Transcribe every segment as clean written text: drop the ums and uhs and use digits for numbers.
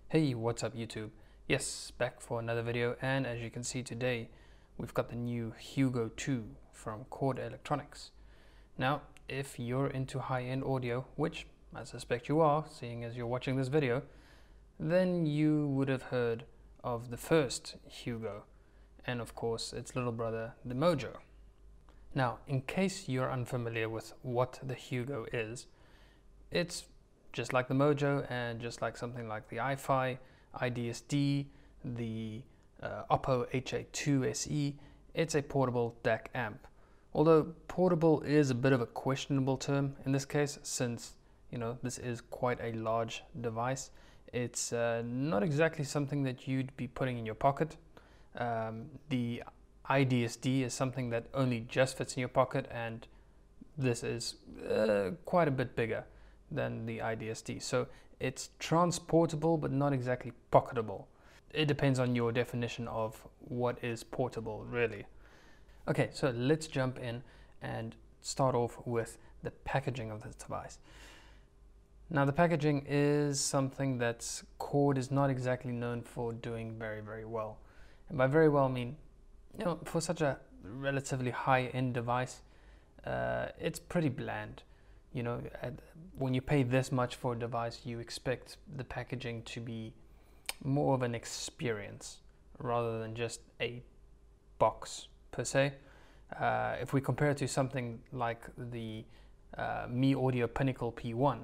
Hey, what's up YouTube? Yes, back for another video, and as you can see today we've got the new Hugo 2 from Chord Electronics. Now if you're into high-end audio, which I suspect you are seeing as you're watching this video, then you would have heard of the first Hugo and of course its little brother, the Mojo. Now in case you're unfamiliar with what the Hugo is, it's just like the Mojo and just like something like the iFi, iDSD, the Oppo HA2 SE, it's a portable DAC amp. Although portable is a bit of a questionable term in this case, since this is quite a large device. It's not exactly something that you'd be putting in your pocket. The iDSD is something that only just fits in your pocket, and this is quite a bit bigger than the iDSD. So it's transportable but not exactly pocketable. It depends on your definition of what is portable, really. Okay, so let's jump in and start off with the packaging of this device. Now the packaging is something that Chord is not exactly known for doing very well. And by very well I mean, for such a relatively high-end device, it's pretty bland. When you pay this much for a device, you expect the packaging to be more of an experience rather than just a box per se. If we compare it to something like the Mi Audio Pinnacle P1,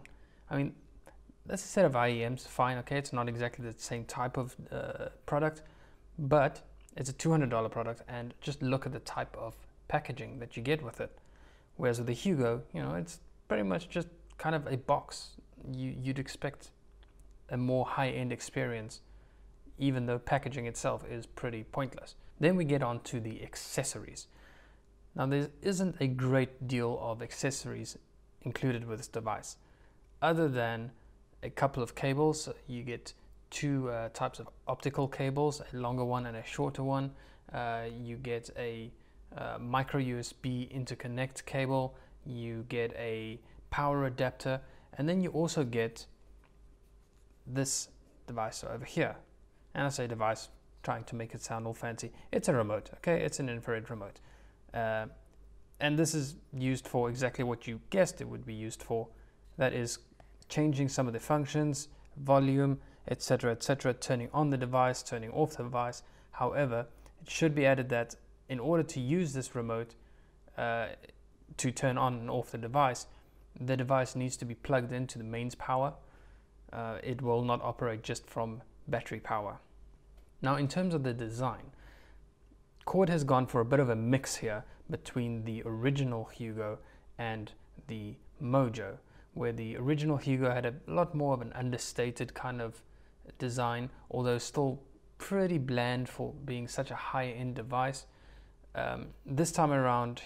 I mean, that's a set of IEMs, fine, okay, it's not exactly the same type of product, but it's a $200 product, and just look at the type of packaging that you get with it. Whereas with the Hugo, it's pretty much just kind of a box. You'd expect a more high-end experience, even though packaging itself is pretty pointless. Then we get on to the accessories. Now there isn't a great deal of accessories included with this device, other than a couple of cables. You get two types of optical cables, a longer one and a shorter one. You get a micro USB interconnect cable, you get a power adapter, and then you also get this device over here. And I say device, trying to make it sound all fancy. It's a remote, okay? It's an infrared remote. And this is used for exactly what you guessed it would be used for. That is changing some of the functions, volume, etc., turning on the device, turning off the device. However, it should be added that in order to use this remote to turn on and off the device needs to be plugged into the mains power. It will not operate just from battery power. Now in terms of the design, Chord has gone for a bit of a mix here between the original Hugo and the Mojo, where the original Hugo had a lot more of an understated kind of design, although still pretty bland for being such a high-end device. This time around,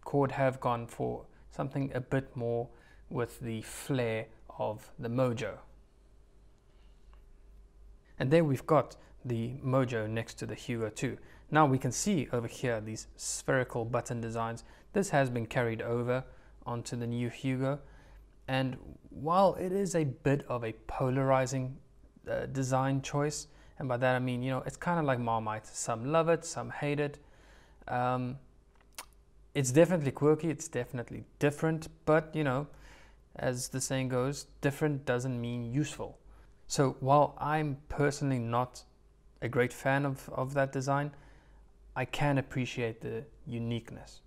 Chord have gone for something a bit more with the flair of the Mojo. And there we've got the Mojo next to the Hugo 2. Now we can see over here these spherical button designs. This has been carried over onto the new Hugo, and while it is a bit of a polarizing design choice, and by that I mean, it's kind of like Marmite. Some love it, some hate it. It's definitely quirky, it's definitely different, but as the saying goes, different doesn't mean useful. So while I'm personally not a great fan of that design, I can appreciate the uniqueness.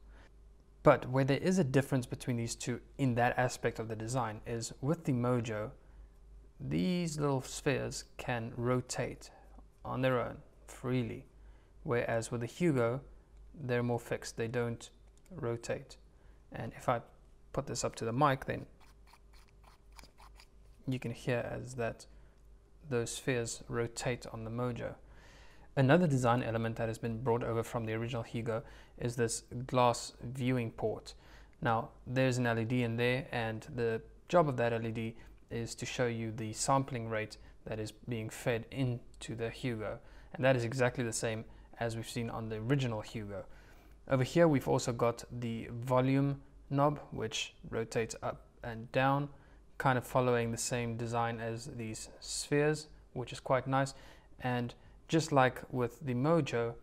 But where there is a difference between these two in that aspect of the design is with the Mojo, these little spheres can rotate on their own freely, whereas with the Hugo, they're more fixed, they don't rotate. And if I put this up to the mic, then you can hear as that those spheres rotate on the Mojo. Another design element that has been brought over from the original Hugo is this glass viewing port. Now there's an LED in there, and the job of that LED is to show you the sampling rate that is being fed into the Hugo, and that is exactly the same as we've seen on the original Hugo. Over here we've also got the volume knob, which rotates up and down, kind of following the same design as these spheres, which is quite nice. And just like with the Mojo,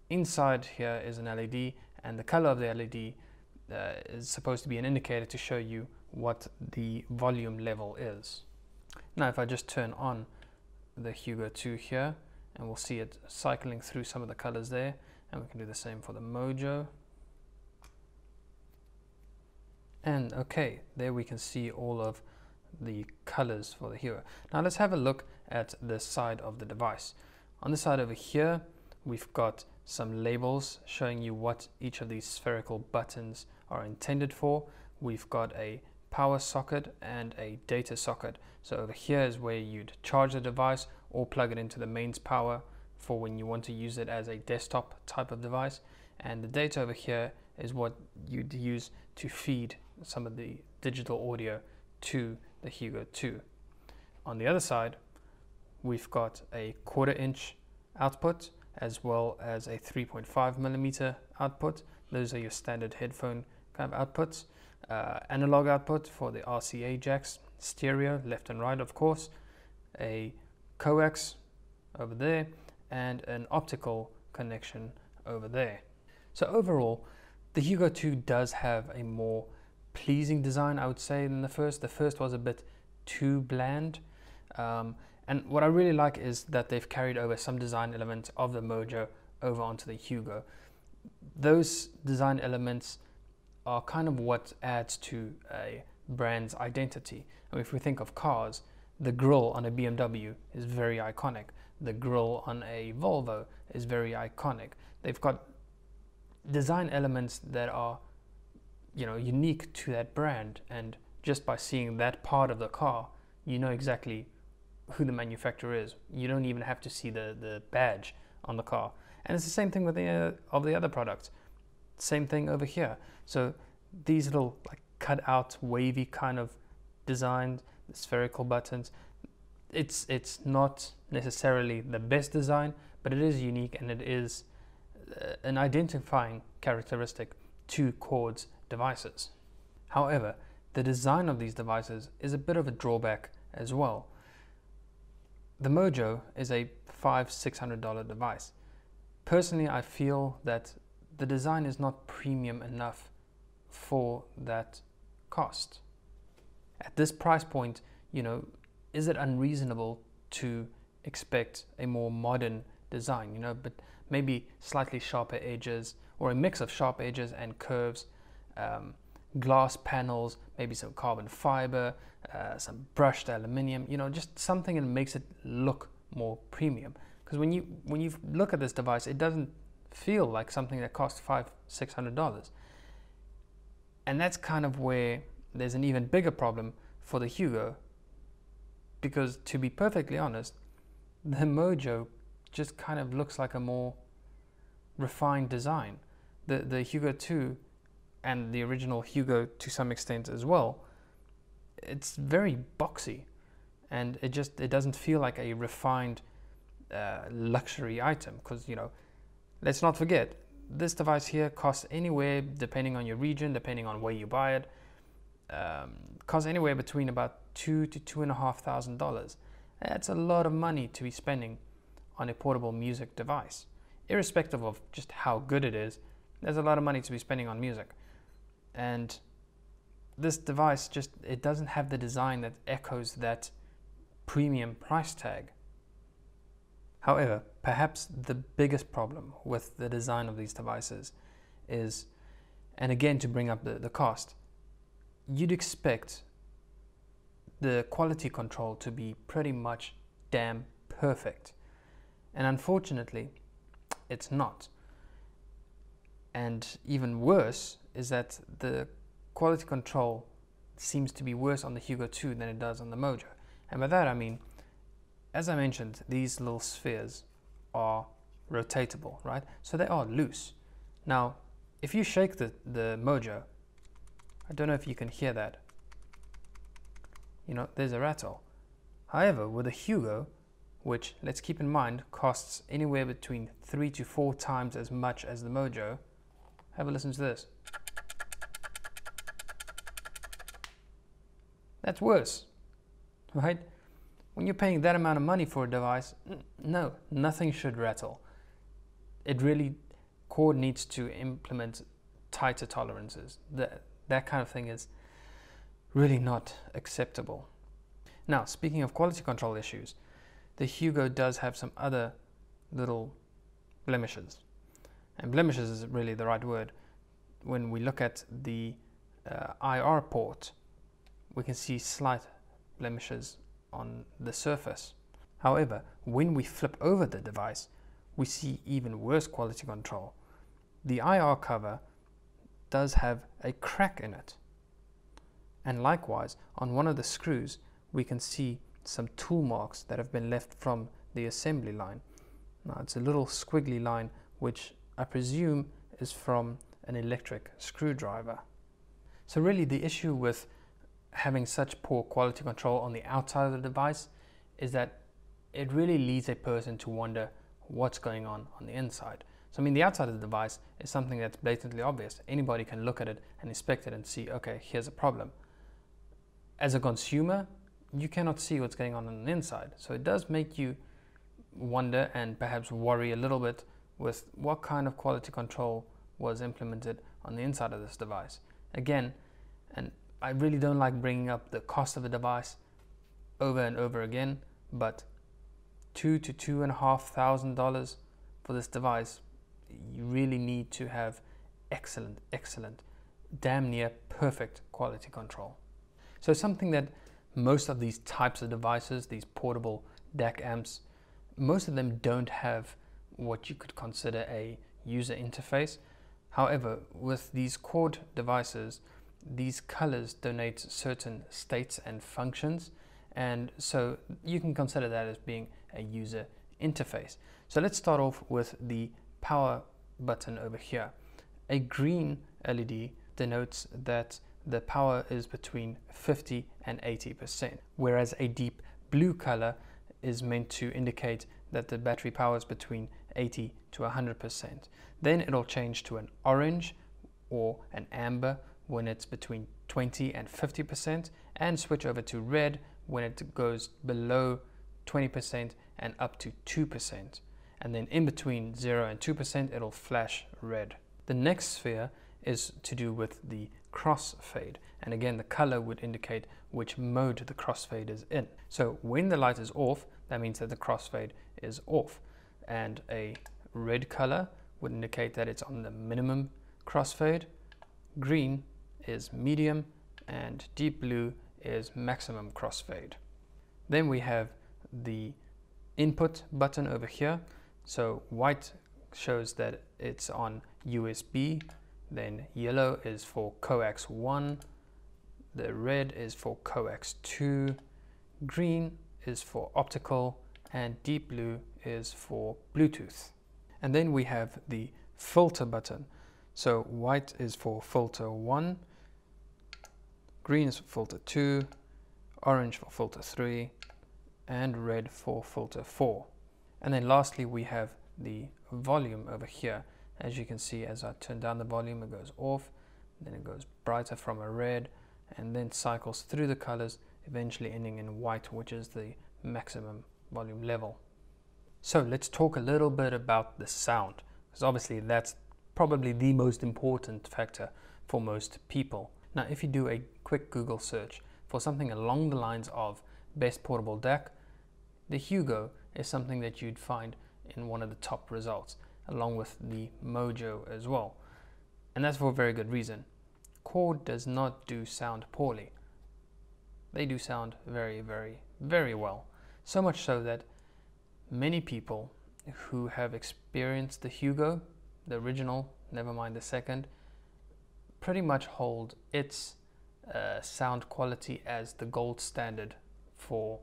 inside here is an LED, and the color of the LED is supposed to be an indicator to show you what the volume level is. Now if I just turn on the Hugo 2 here, and we'll see it cycling through some of the colors there, and we can do the same for the Mojo. And okay, there we can see all of the colors for the Hugo. Now let's have a look at the side of the device. On the side over here, we've got some labels showing you what each of these spherical buttons are intended for. We've got a power socket and a data socket. So over here is where you'd charge the device or plug it into the mains power for when you want to use it as a desktop type of device. And the data over here is what you'd use to feed some of the digital audio to the Hugo 2. On the other side, we've got a 1/4 inch output as well as a 3.5mm output. Those are your standard headphone kind of outputs. Analog output for the RCA jacks, stereo left and right of course, a coax over there, and an optical connection over there. So overall, the Hugo 2 does have a more pleasing design, I would say, than the first. The first was a bit too bland. And what I really like is that they've carried over some design elements of the Mojo over onto the Hugo. Those design elements are kind of what adds to a brand's identity. I mean, if we think of cars, the grille on a BMW is very iconic. The grille on a Volvo is very iconic. They've got design elements that are, you know, unique to that brand, and just by seeing that part of the car, you know exactly who the manufacturer is. You don't even have to see the badge on the car. And it's the same thing with the other products. Same thing over here. So these little like cut out wavy kind of designs, the spherical buttons, it's not necessarily the best design, but it is unique, and it is an identifying characteristic to Chord's devices. However, the design of these devices is a bit of a drawback as well. The Mojo is a $500–600 device. Personally, I feel that the design is not premium enough for that cost. At this price point, you know, is it unreasonable to expect a more modern design, you know, but maybe slightly sharper edges, or a mix of sharp edges and curves, glass panels, maybe some carbon fiber, some brushed aluminium, you know, just something that makes it look more premium. Because when you look at this device, it doesn't feel like something that costs $500–600. And that's kind of where there's an even bigger problem for the Hugo, because to be perfectly honest, the Mojo just kind of looks like a more refined design. The Hugo 2 and the original Hugo to some extent as well, it's very boxy, and it doesn't feel like a refined luxury item. Because, you know, let's not forget, this device here costs anywhere, depending on your region, depending on where you buy it, costs anywhere between about $2,000 to $2,500. That's a lot of money to be spending on a portable music device. Irrespective of just how good it is, there's a lot of money to be spending on music. And this device it doesn't have the design that echoes that premium price tag. However, perhaps the biggest problem with the design of these devices is, and again to bring up the cost, you'd expect the quality control to be pretty much damn perfect. And unfortunately, it's not. And even worse is that the quality control seems to be worse on the Hugo 2 than it does on the Mojo. And by that I mean, as I mentioned, these little spheres are rotatable, right? So they are loose. Now, if you shake the Mojo, I don't know if you can hear that. You know, there's a rattle. However, with a Hugo, which, let's keep in mind, costs anywhere between 3 to 4 times as much as the Mojo, have a listen to this. That's worse, right? When you're paying that amount of money for a device, no, nothing should rattle. It really, Chord needs to implement tighter tolerances. That kind of thing is really not acceptable. Now, speaking of quality control issues, the Hugo does have some other little blemishes. And blemishes is really the right word. When we look at the IR port, we can see slight blemishes on the surface. However, when we flip over the device, we see even worse quality control. The IR cover does have a crack in it. And likewise, on one of the screws, we can see some tool marks that have been left from the assembly line. Now, it's a little squiggly line, which I presume is from an electric screwdriver. So really, the issue with having such poor quality control on the outside of the device is that it really leads a person to wonder what's going on the inside. So I mean, the outside of the device is something that's blatantly obvious. Anybody can look at it and inspect it and see, okay, here's a problem. As a consumer, you cannot see what's going on the inside. So it does make you wonder and perhaps worry a little bit with what kind of quality control was implemented on the inside of this device. Again, and I really don't like bringing up the cost of the device over and over again, but $2,000 to $2,500 for this device, you really need to have excellent, damn near perfect quality control. So something that most of these types of devices, these portable DAC amps, most of them don't have what you could consider a user interface. However, with these Chord devices, these colors denote certain states and functions, and so you can consider that as being a user interface. So let's start off with the power button over here. A green LED denotes that the power is between 50 and 80%, whereas a deep blue color is meant to indicate that the battery power is between 80 to 100%. Then it'll change to an orange or an amber when it's between 20 and 50%, and switch over to red when it goes below 20% and up to 2%. And then in between 0 and 2%, it'll flash red. The next sphere is to do with the crossfade, and again the color would indicate which mode the crossfade is in. So when the light is off, that means that the crossfade is off, and a red color would indicate that it's on the minimum crossfade, green is medium, and deep blue is maximum crossfade. Then we have the input button over here. So white shows that it's on USB, then yellow is for coax 1, the red is for coax 2, green is for optical, and deep blue is for Bluetooth. And then we have the filter button. So white is for filter 1, green is for filter 2, orange for filter 3, and red for filter 4. And then lastly, we have the volume over here. As you can see, as I turn down the volume, it goes off, then it goes brighter from a red, and then cycles through the colors, eventually ending in white, which is the maximum volume level. So let's talk a little bit about the sound, because obviously that's probably the most important factor for most people. Now, if you do a quick Google search for something along the lines of best portable DAC, the Hugo is something that you'd find in one of the top results, along with the Mojo as well. And that's for a very good reason. Chord does not do sound poorly. They do sound very, very well. So much so that many people who have experienced the Hugo, the original, never mind the second, pretty much hold its sound quality as the gold standard for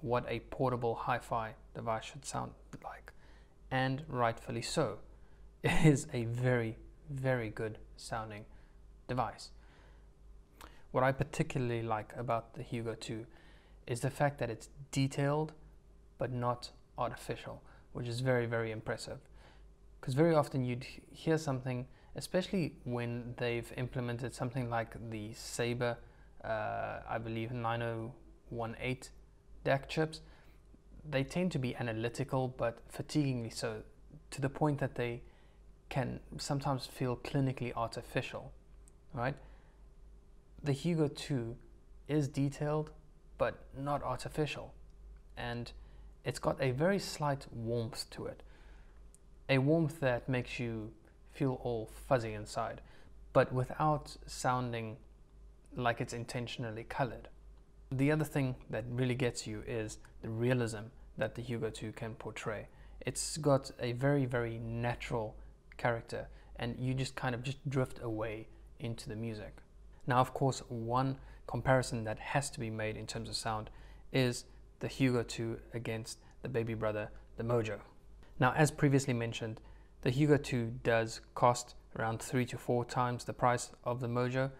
what a portable hi-fi device should sound like, and rightfully so. It is a very, very good sounding device. What I particularly like about the Hugo 2 is the fact that it's detailed but not artificial, which is very, very impressive. Because very often you'd hear something, especially when they've implemented something like the Sabre, I believe 9018 DAC chips, they tend to be analytical, but fatiguingly so, to the point that they can sometimes feel clinically artificial, right? The Hugo 2 is detailed, but not artificial, and it's got a very slight warmth to it, a warmth that makes you feel all fuzzy inside, but without sounding like it's intentionally colored. The other thing that really gets you is the realism that the Hugo 2 can portray. It's got a very, very natural character, and you just kind of just drift away into the music. Now, of course, one comparison that has to be made in terms of sound is the Hugo 2 against the baby brother, the Mojo. Now, as previously mentioned, the Hugo 2 does cost around 3 to 4 times the price of the Mojo,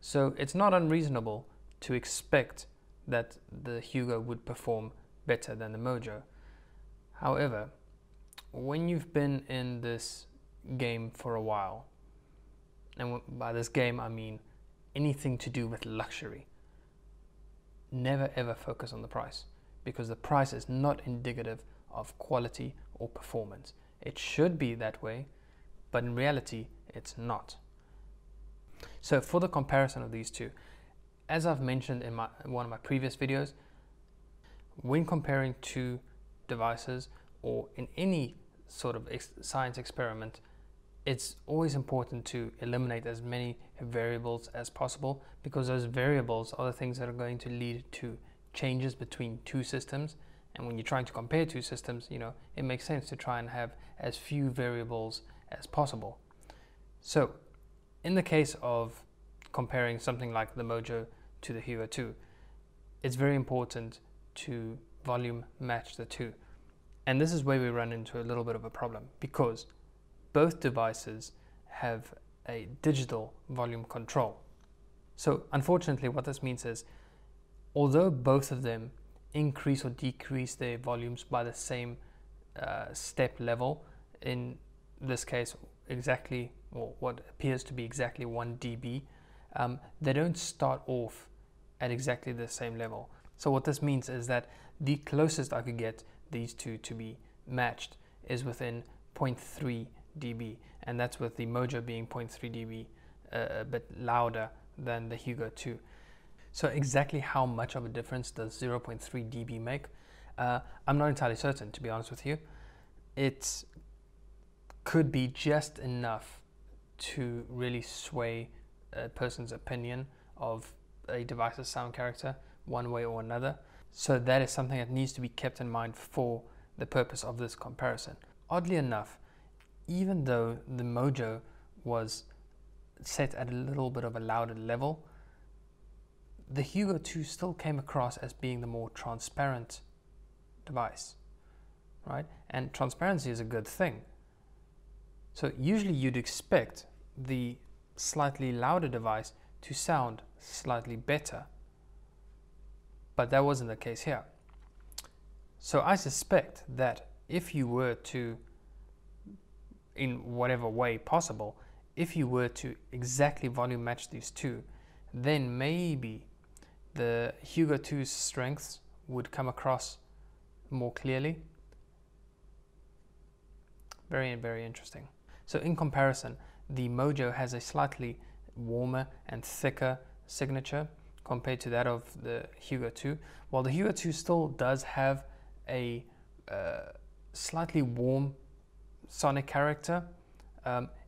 so it's not unreasonable to expect that the Hugo would perform better than the Mojo. However, when you've been in this game for a while, and by this game I mean anything to do with luxury, never ever focus on the price, because the price is not indicative of quality or performance. It should be that way, but in reality it's not. So for the comparison of these two, as I've mentioned in one of my previous videos, when comparing two devices or in any sort of science experiment, it's always important to eliminate as many variables as possible, because those variables are the things that are going to lead to changes between two systems. And when you're trying to compare two systems, it makes sense to try and have as few variables as possible. So in the case of comparing something like the Mojo to the Hugo 2, it's very important to volume match the two. And this is where we run into a little bit of a problem, because both devices have a digital volume control. So unfortunately, what this means is, although both of them increase or decrease their volumes by the same step level, in this case exactly, or what appears to be exactly 1 dB, they don't start off at exactly the same level. So what this means is that the closest I could get these two to be matched is within 0.3 dB, and that's with the Mojo being 0.3 dB, a bit louder than the Hugo 2. So exactly how much of a difference does 0.3 dB make? I'm not entirely certain, to be honest with you. It could be just enough to really sway a person's opinion of a device's sound character one way or another. So that is something that needs to be kept in mind for the purpose of this comparison. Oddly enough, even though the Mojo was set at a little bit of a louder level, the Hugo 2 still came across as being the more transparent device, right? And transparency is a good thing. So usually you'd expect the slightly louder device to sound slightly better, but that wasn't the case here. So I suspect that if you were to, in whatever way possible, if you were to exactly volume match these two, then maybe the Hugo 2's strengths would come across more clearly. Very, very interesting. So in comparison, the Mojo has a slightly warmer and thicker signature compared to that of the Hugo 2, while the Hugo 2 still does have a slightly warm sonic character.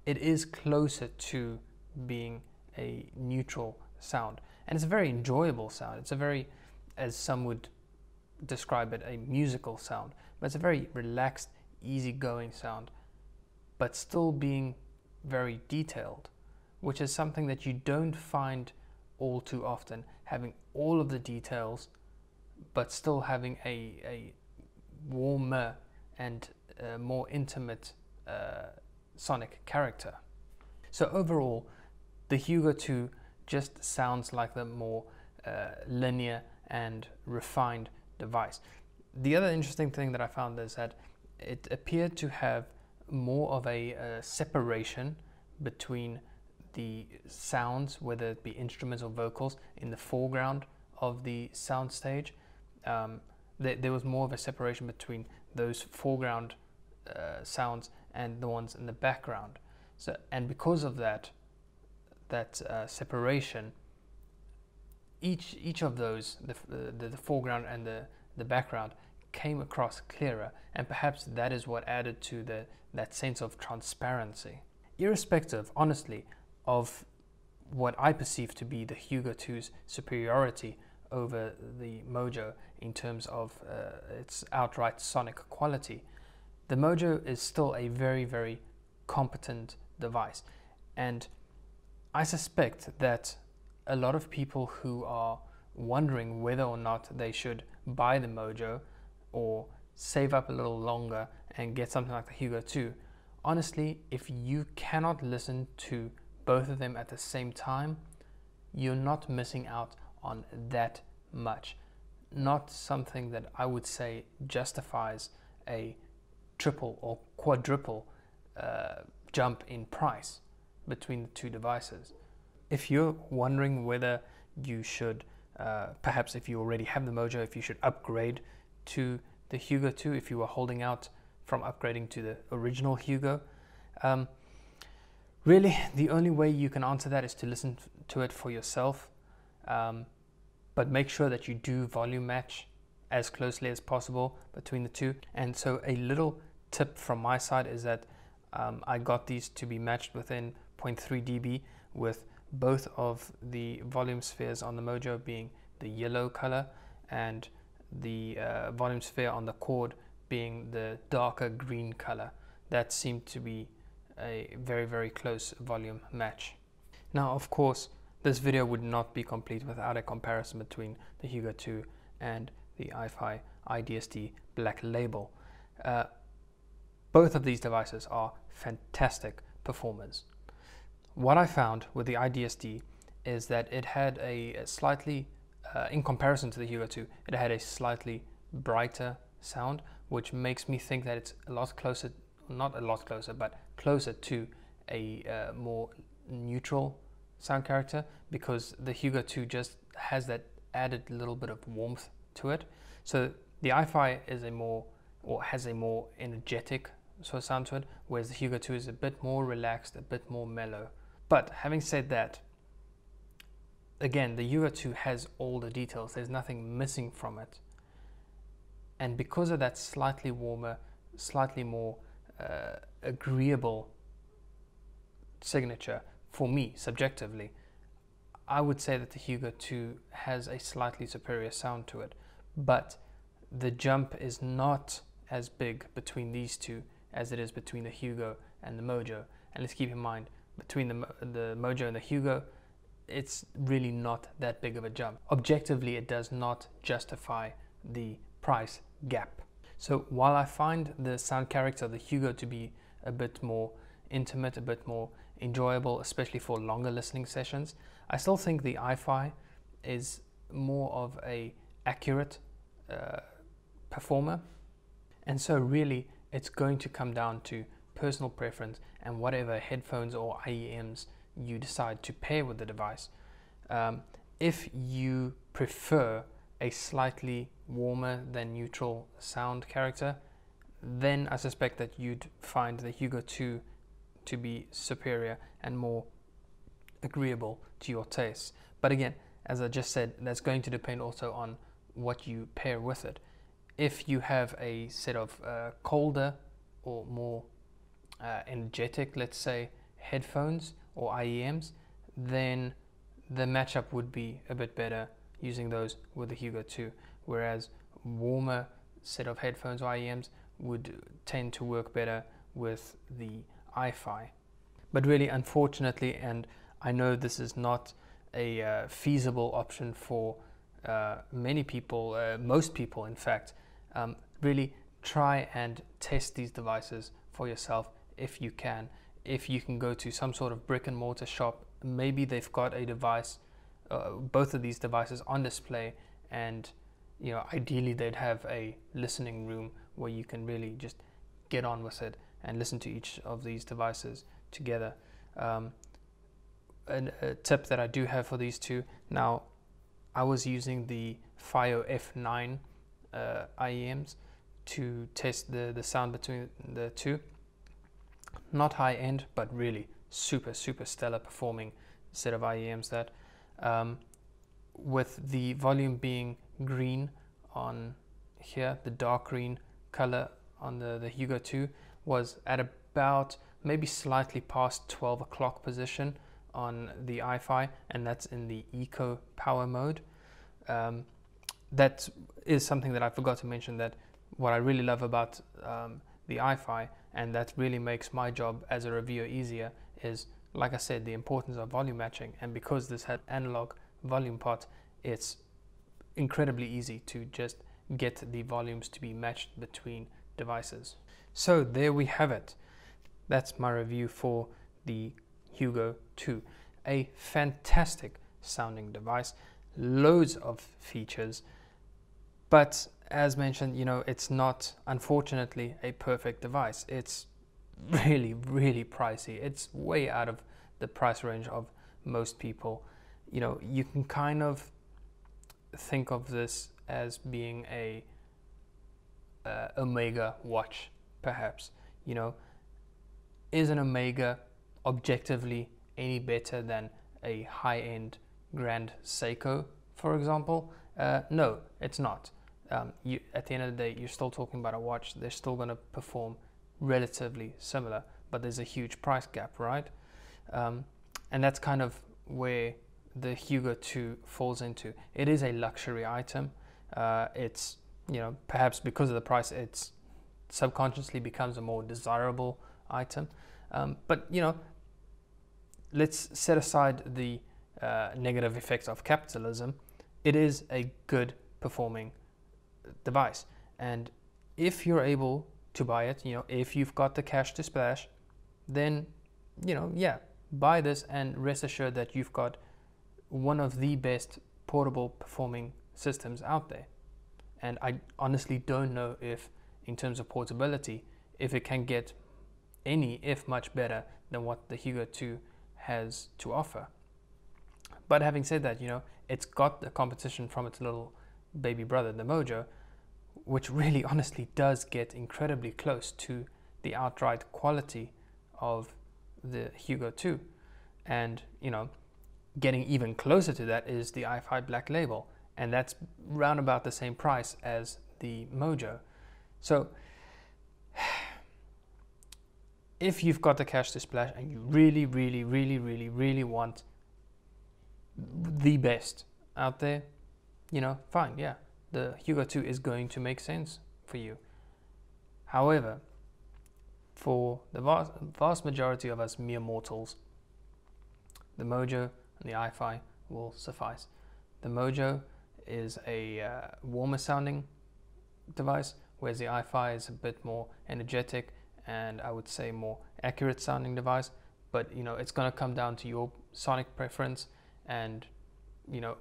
It is closer to being a neutral sound, and it's a very enjoyable sound. It's a very, as some would describe it, a musical sound, but it's a very relaxed, easygoing sound, but still being very detailed, which is something that you don't find all too often, having all of the details but still having a warmer and more intimate sonic character. So overall, the Hugo 2 just sounds like the more linear and refined device. The other interesting thing that I found is that it appeared to have more of a separation between the sounds, whether it be instruments or vocals, in the foreground of the sound stage, there was more of a separation between those foreground sounds and the ones in the background. So, and because of that separation, each of those, the foreground and the background, came across clearer, and perhaps that is what added to that sense of transparency. Irrespective, honestly, of what I perceive to be the Hugo 2's superiority over the Mojo in terms of its outright sonic quality, the Mojo is still a very, very competent device. And I suspect that a lot of people who are wondering whether or not they should buy the Mojo or save up a little longer and get something like the Hugo 2, honestly, if you cannot listen to both of them at the same time, you're not missing out on that much. Not something that I would say justifies a triple or quadruple jump in price between the two devices. If you're wondering whether you should, perhaps if you already have the Mojo, if you should upgrade to the Hugo 2, if you were holding out from upgrading to the original Hugo, really the only way you can answer that is to listen to it for yourself, but make sure that you do volume match as closely as possible between the two. And so a little tip from my side is that I got these to be matched within 0.3 dB, with both of the volume spheres on the Mojo being the yellow color and the volume sphere on the Chord being the darker green color. That seemed to be a very, very close volume match. Now, of course, this video would not be complete without a comparison between the Hugo 2 and the iFi iDSD Black Label. Both of these devices are fantastic performers. What I found with the iDSD is that it had a slightly, in comparison to the Hugo 2, it had a slightly brighter sound, which makes me think that it's a lot closer, not a lot closer, but closer to a more neutral sound character, because the Hugo 2 just has that added little bit of warmth to it. So the iFi is a more, or has a more energetic sort of sound to it, whereas the Hugo 2 is a bit more relaxed, a bit more mellow. But having said that, again, the Hugo 2 has all the details. There's nothing missing from it. And because of that slightly warmer, slightly more agreeable signature, for me, subjectively, I would say that the Hugo 2 has a slightly superior sound to it. But the jump is not as big between these two as it is between the Hugo and the Mojo. And let's keep in mind, between the Mojo and the Hugo, it's really not that big of a jump. Objectively, it does not justify the price gap. So while I find the sound character of the Hugo to be a bit more intimate, a bit more enjoyable, especially for longer listening sessions, I still think the iFi is more of a accurate performer. And so really, it's going to come down to personal preference and whatever headphones or IEMs you decide to pair with the device. If you prefer a slightly warmer than neutral sound character, then I suspect that you'd find the Hugo 2 to be superior and more agreeable to your tastes. But again, as I just said, that's going to depend also on what you pair with it. If you have a set of colder or more energetic, let's say, headphones or IEMs, then the matchup would be a bit better using those with the Hugo 2, whereas warmer set of headphones or IEMs would tend to work better with the iFi. But really, unfortunately, and I know this is not a feasible option for many people, most people in fact, really try and test these devices for yourself if you can. If you can go to some sort of brick and mortar shop, maybe they've got a device, both of these devices on display, and you know, ideally they'd have a listening room where you can really just get on with it and listen to each of these devices together. And a tip that I do have for these two, now I was using the FiO F9 IEMs to test the sound between the two. Not high end, but really super stellar performing set of IEMs that with the volume being green on here, the dark green color on the Hugo 2 was at about maybe slightly past 12 o'clock position on the iFi, and that's in the eco power mode. That is something that I forgot to mention, that what I really love about the iFi, and that really makes my job as a reviewer easier, is, like I said, the importance of volume matching. And because this had analog volume pot, it's incredibly easy to just get the volumes to be matched between devices. So there we have it. That's my review for the Hugo 2. A fantastic sounding device, loads of features, but as mentioned, you know, it's not, unfortunately, a perfect device. It's really pricey. It's way out of the price range of most people. You know, you can kind of think of this as being a Omega watch, perhaps. You know, is an Omega objectively any better than a high-end Grand Seiko, for example? No, it's not. At the end of the day, you're still talking about a watch. They're still going to perform relatively similar, but there's a huge price gap, right? And that's kind of where the Hugo 2 falls into. It is a luxury item. It's, you know, perhaps because of the price, it's subconsciously becomes a more desirable item. But, you know, let's set aside the negative effects of capitalism. It is a good performing device, and if you're able to buy it, you know, if you've got the cash to splash, then, you know, yeah, buy this and rest assured that you've got one of the best portable performing systems out there. And I honestly don't know if, in terms of portability, if it can get any, if much better than what the Hugo 2 has to offer. But having said that, you know, it's got the competition from its little baby brother, the Mojo, which really honestly does get incredibly close to the outright quality of the Hugo 2. And, you know, getting even closer to that is the iFi Black Label, and that's round about the same price as the Mojo. So if you've got the cash to splash and you really want the best out there, you know, fine, yeah, the Hugo 2 is going to make sense for you. However, for the vast majority of us mere mortals, the Mojo and the iFi will suffice. The Mojo is a warmer sounding device, whereas the iFi is a bit more energetic and I would say more accurate sounding device. But, you know, it's going to come down to your sonic preference, and, you know,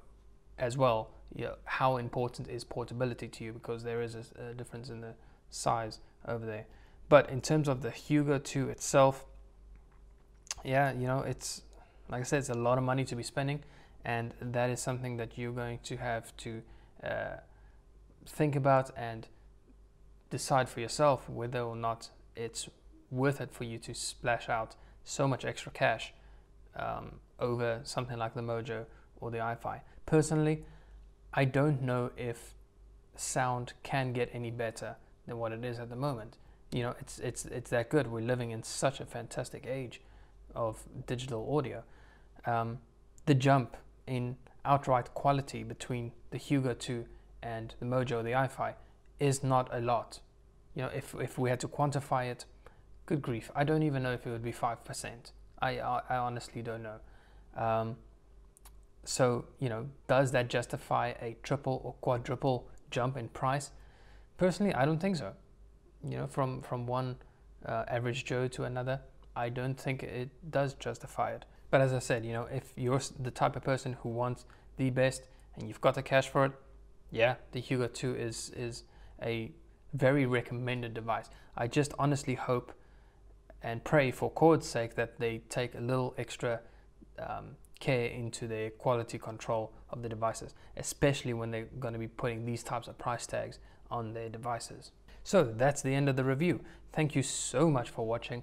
as well, you know, how important is portability to you, because there is a difference in the size over there. But in terms of the Hugo 2 itself, yeah, you know, it's, like I said, it's a lot of money to be spending, and that is something that you're going to have to think about and decide for yourself whether or not it's worth it for you to splash out so much extra cash over something like the Mojo or the iFi. Personally, I don't know if sound can get any better than what it is at the moment. You know, it's that good. We're living in such a fantastic age of digital audio. The jump in outright quality between the Hugo 2 and the Mojo or the iFi is not a lot. You know, if we had to quantify it, good grief, I don't even know if it would be 5%. I honestly don't know. So, you know, does that justify a triple or quadruple jump in price? Personally, I don't think so. You know, from one average Joe to another, I don't think it does justify it. But as I said, you know, if you're the type of person who wants the best and you've got the cash for it, yeah, the Hugo 2 is a very recommended device. I just honestly hope and pray for Chord's sake that they take a little extra care into their quality control of the devices, especially when they're going to be putting these types of price tags on their devices. So that's the end of the review. Thank you so much for watching.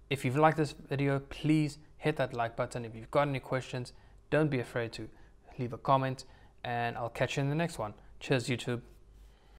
If you've liked this video, please hit that like button. If you've got any questions, don't be afraid to leave a comment, and I'll catch you in the next one. Cheers, YouTube.